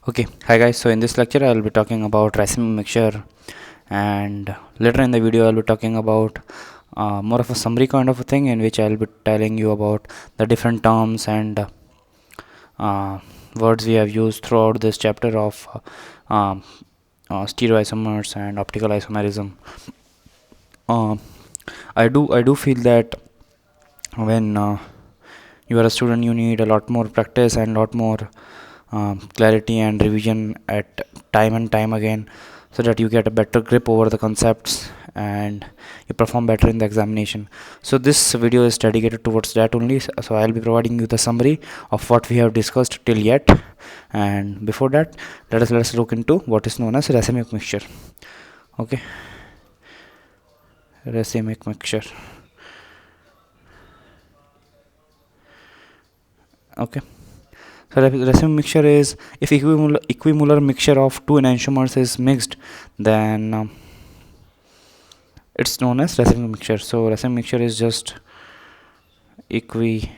Okay, hi guys. So in this lecture, I'll be talking about racemic mixture, and later in the video, I'll be talking about more of a summary kind of a thing in which I'll be telling you about the different terms and uh, words we have used throughout this chapter of stereoisomers and optical isomerism. Uh, I do feel that when you are a student, you need a lot more practice and lot more clarity and revision at time and time again, so that you get a better grip over the concepts and you perform better in the examination. So this video is dedicated towards that only. So I'll be providing you the summary of what we have discussed till yet, and before that, let us look into what is known as racemic mixture. Okay, racemic mixture. Okay, so racemic mixture is if equimolar mixture of two enantiomers is mixed, then it's known as racemic mixture. So racemic mixture is just equimolar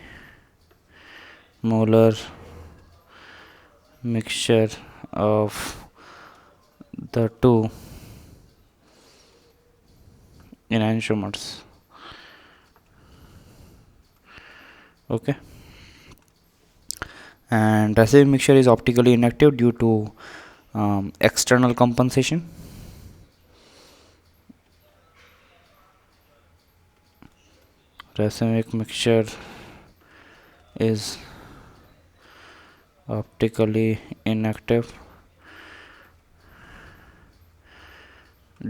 mixture of the two enantiomers. Okay, and racemic mixture is optically inactive due to external compensation. Racemic mixture is optically inactive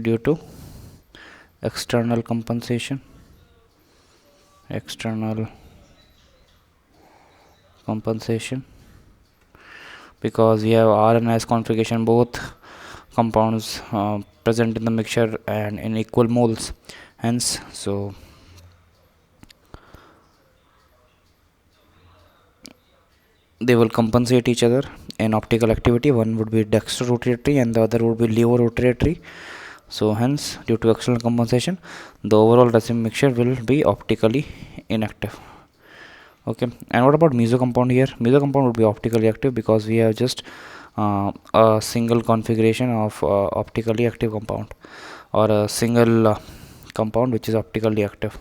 due to external compensation. Because we have R and S configuration, both compounds present in the mixture and in equal moles, hence so they will compensate each other in optical activity. One would be dextrorotatory and the other would be levorotatory. So hence, due to external compensation, the overall racemic mixture will be optically inactive. Okay, and what about meso compound here? Meso compound would be optically active because we have just a single configuration of optically active compound, or a single compound which is optically active,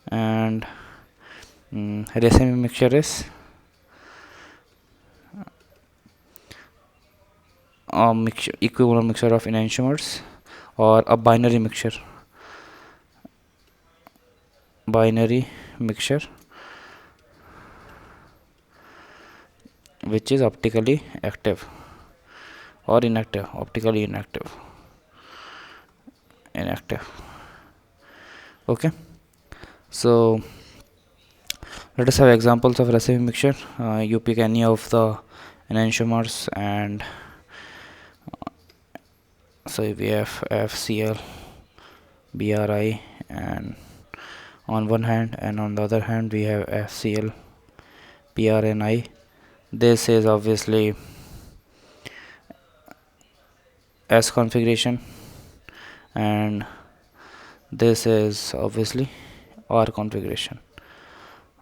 and racemic mixture is a equivalent mixture of enantiomers, or a binary mixture which is optically active or inactive, optically inactive. Okay, so let us have examples of racemic mixture. You pick any of the enantiomers, and so we have FCl, BRI, and on one hand, and on the other hand we have FCl, PRNI. This is obviously S configuration, and this is obviously R configuration.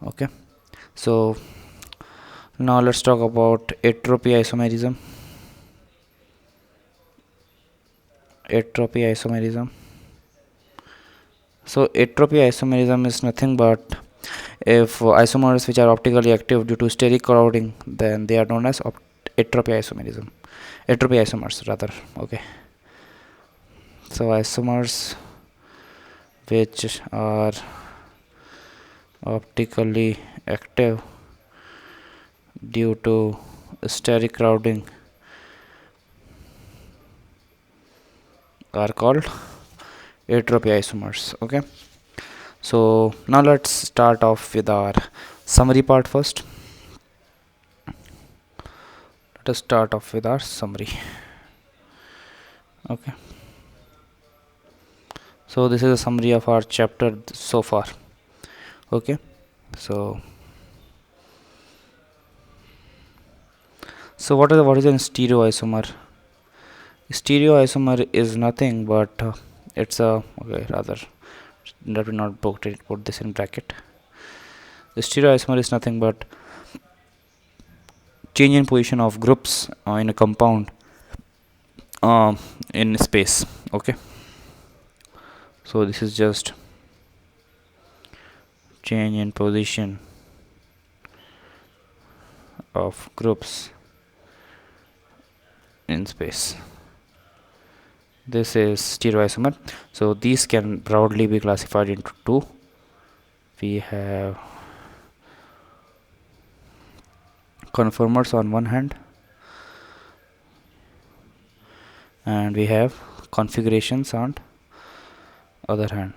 Okay, so now let's talk about entropy isomerism. So entropy isomerism is nothing but if isomers which are optically active due to steric crowding, then they are known as entropy isomers rather. Okay, so isomers which are optically active due to steric crowding are called entropy isomers. Okay, so now let's start off with our summary part first. Let us start off with our summary. Okay, so this is a summary of our chapter so far. Okay, so what is a stereoisomer? Stereoisomer is nothing but it's a, okay, rather let me not put this in bracket. Stereoisomer is nothing but change in position of groups in a compound uh, in space. Okay, so this is just change in position of groups in space. This is stereoisomer. So these can broadly be classified into two. We have conformers on one hand, and we have configurations on other hand.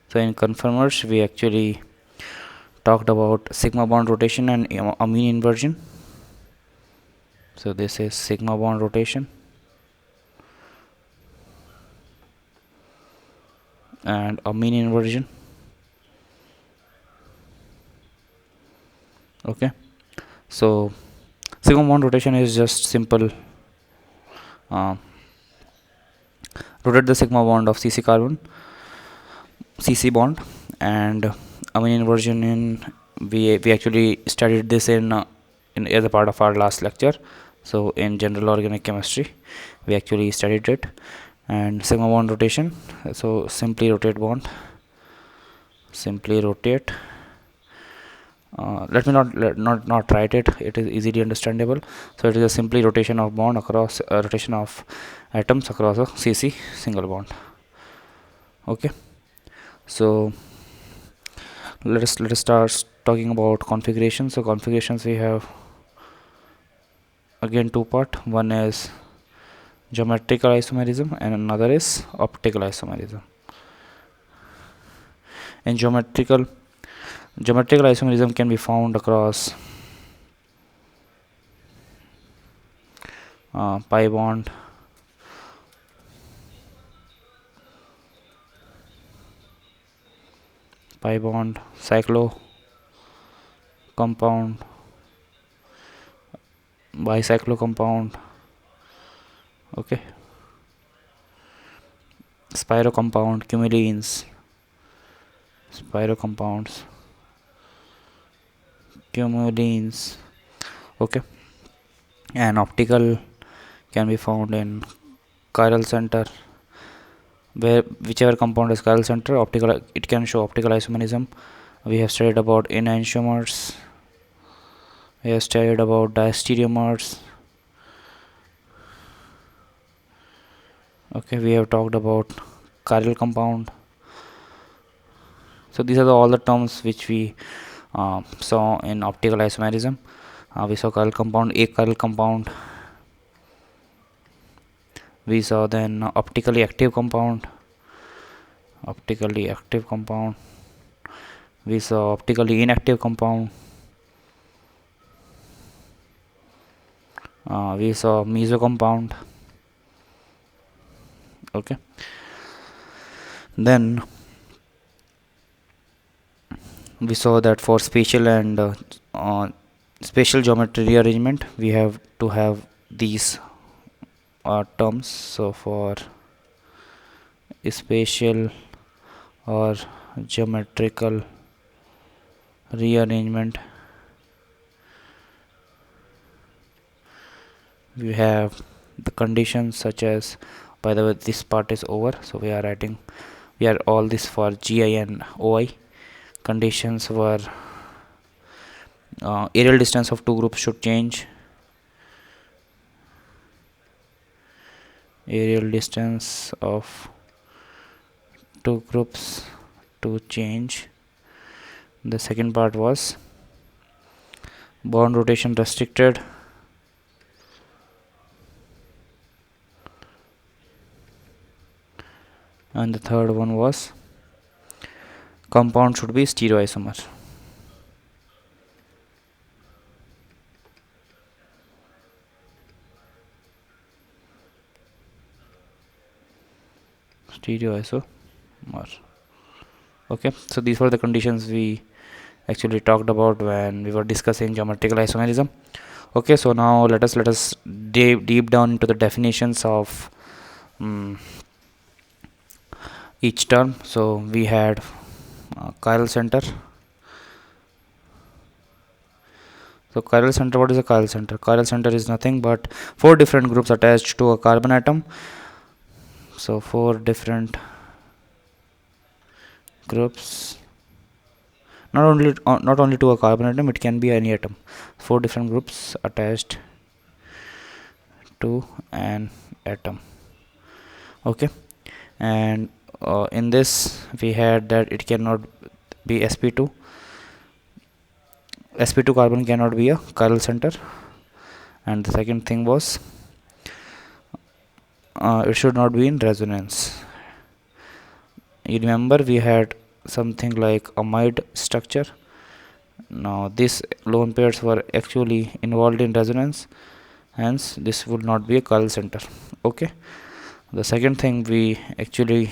So in conformers, we actually talked about sigma bond rotation and amine inversion. So this is sigma bond rotation and amine inversion. Okay, so sigma bond rotation is just simple rotate the sigma bond of CC carbon, CC bond, and amine inversion in we actually studied this in as a part of our last lecture. So in general organic chemistry we actually studied it. And sigma bond rotation, so simply rotate bond, simply rotate. Let me not write it, it is easily understandable. So it is a simply rotation of bond across rotation of atoms across a CC single bond. Okay, so let us start talking about configurations. So configurations, we have again two part. One is geometrical isomerism and another is optical isomerism. In geometrical isomerism can be found across pi bond, cyclo compound, bicyclo compound, okay, spiro compound, cumulines, spiro compounds, cumulines, okay. And optical can be found in chiral center, where whichever compound is chiral center, optical, it can show optical isomerism. We have studied about enantiomers, we have studied about diastereomers, okay, we have talked about chiral compound. So these are all the terms which we saw in optical isomerism. We saw chiral compound, achiral compound, we saw then optically active compound, we saw optically inactive compound, we saw meso compound, okay. Then we saw that for spatial and spatial geometry rearrangement we have to have these terms. So for spatial or geometrical rearrangement we have the conditions such as, by the way this part is over, so we are all this for GI and OI. Conditions were aerial distance of two groups should change, aerial distance of two groups to change. The second part was bond rotation restricted, and the third one was compound should be stereoisomer. Okay, so these were the conditions we actually talked about when we were discussing geometrical isomerism. Okay, so now let us deep down into the definitions of each term. So we had chiral center, So chiral center, what is a chiral center? Chiral center is nothing but 4 different groups attached to a carbon atom. So 4 different groups, not only to a carbon atom, it can be any atom. 4 different groups attached to an atom. Okay, and in this we had that it cannot be sp2. sp2 carbon cannot be a chiral center. And the second thing was it should not be in resonance. You remember we had something like amide structure. Now these lone pairs were actually involved in resonance, hence this would not be a chiral center. Okay, the second thing we actually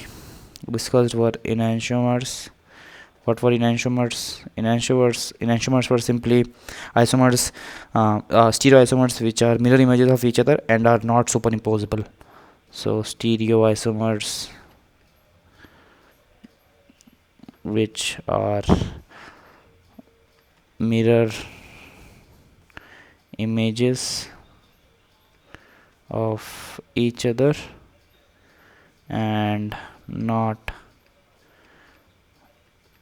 discussed were enantiomers. What were enantiomers? Enantiomers were simply isomers, stereoisomers, which are mirror images of each other and are not superimposable. So stereoisomers which are mirror images of each other and not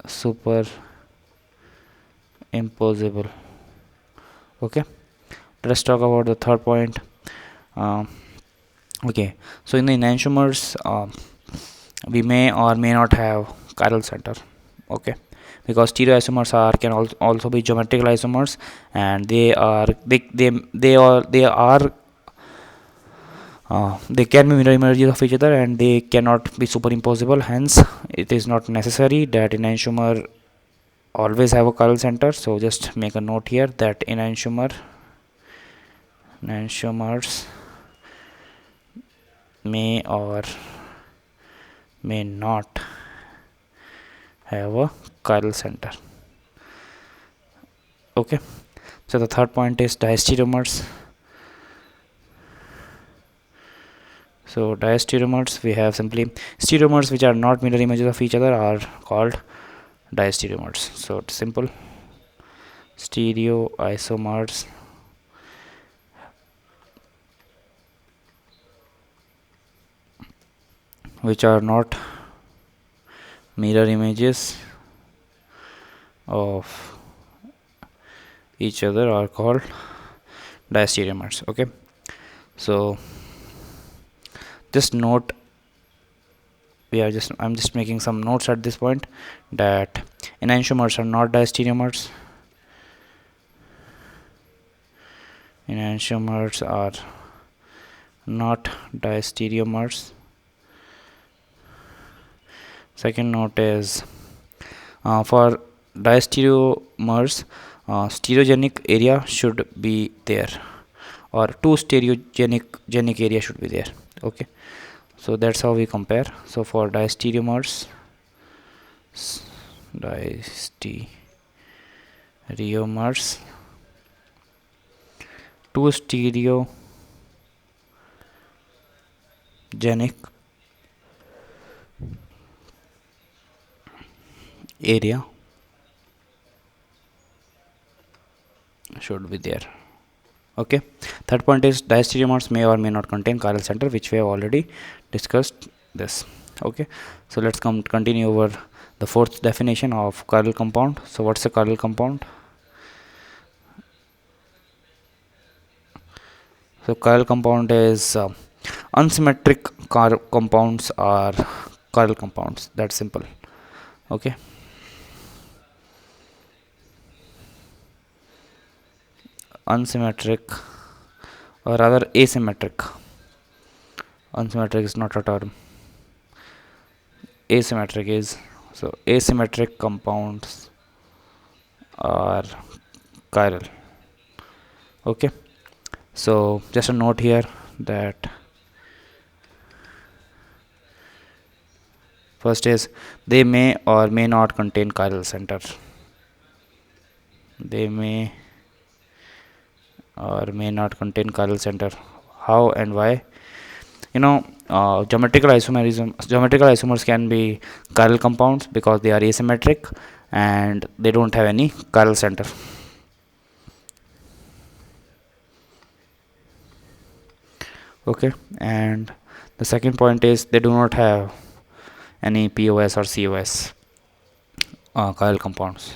superimposable. Okay, let's talk about the third point. Okay, so in the enantiomers we may or may not have chiral center. Okay, because stereoisomers can also be geometrical isomers, and they can be mirror images of each other and they cannot be superimposable. Hence it is not necessary that enantiomer always have a chiral center. So just make a note here that enantiomers may or may not have a chiral center. Okay, so the third point is diastereomers. So diastereomers, we have simply stereomers which are not mirror images of each other are called diastereomers. So it's simple. Stereoisomers which are not mirror images of each other are called diastereomers. Okay, so just note, I'm just making some notes at this point, that enantiomers are not diastereomers. Enantiomers are not diastereomers. Second note is for diastereomers, stereogenic area should be there, or two stereogenic area should be there. Okay, so that's how we compare. So for diastereomers, two stereogenic area should be there. Okay, third point is diastereomers may or may not contain chiral center, which we have already discussed this. Okay, so let's continue over the fourth definition of chiral compound. So what's a chiral compound? So chiral compound is unsymmetric compounds are chiral compounds. That's simple. Okay, unsymmetric, or rather asymmetric. Unsymmetric is not a term. Asymmetric is. So asymmetric compounds are chiral. Okay, so just a note here that first is they may or may not contain chiral center. They may or may not contain chiral center. How and why? Geometrical isomers can be chiral compounds because they are asymmetric and they don't have any chiral center. Okay, and the second point is they do not have any POS or COS chiral compounds.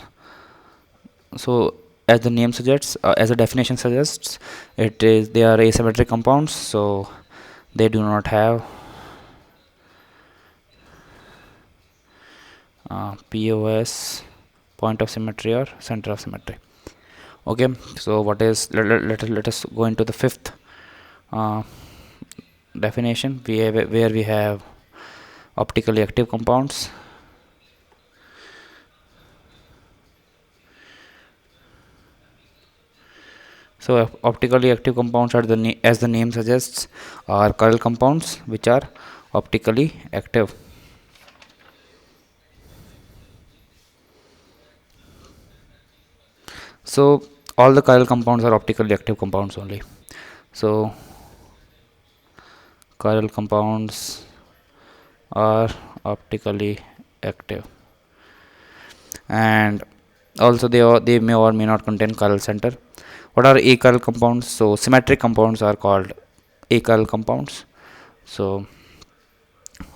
So as the name suggests, as the definition suggests, they are asymmetric compounds, so they do not have POS, point of symmetry, or center of symmetry. Okay, so what is let us go into the fifth definition, where we have optically active compounds. So optically active compounds are as the name suggests, are chiral compounds which are optically active. So all the chiral compounds are optically active compounds only. So chiral compounds are optically active, and also they may or may not contain chiral center. What are achiral compounds? So symmetric compounds are called achiral compounds. So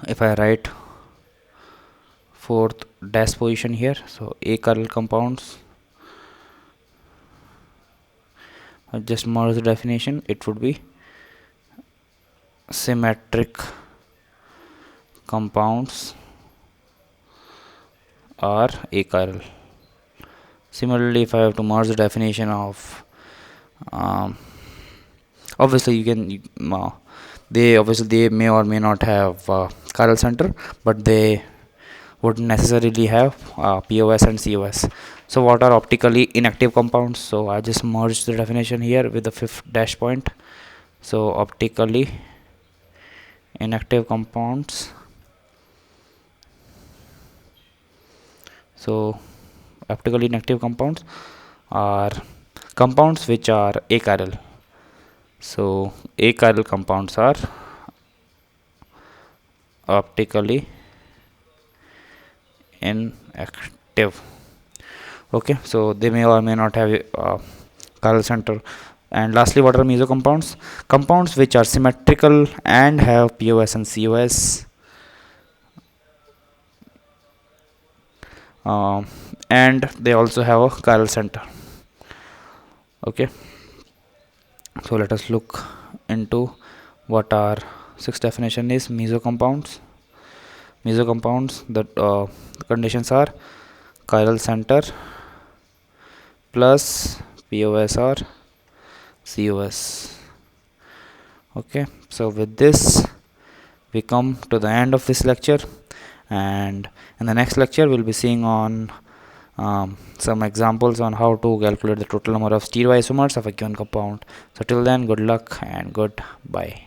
if I write fourth dash position here, so achiral compounds, I just merge the definition, it would be symmetric compounds are achiral. Similarly, if I have to merge the definition of obviously they may or may not have chiral center, but they wouldn't necessarily have POS and COS. So what are optically inactive compounds? So I just merged the definition here with the fifth dash point. So optically inactive compounds, so optically inactive compounds are compounds which are achiral. So achiral compounds are optically inactive. Okay, so they may or may not have chiral center. And lastly, what are meso compounds? Compounds which are symmetrical and have POS and COS, and they also have a chiral center. Okay, so let us look into what our sixth definition is. Meso compounds. Meso compounds, the conditions are chiral center plus POS or COS. Okay, so with this we come to the end of this lecture, and in the next lecture we'll be seeing on some examples on how to calculate the total number of stereoisomers of a given compound. So till then, good luck and goodbye.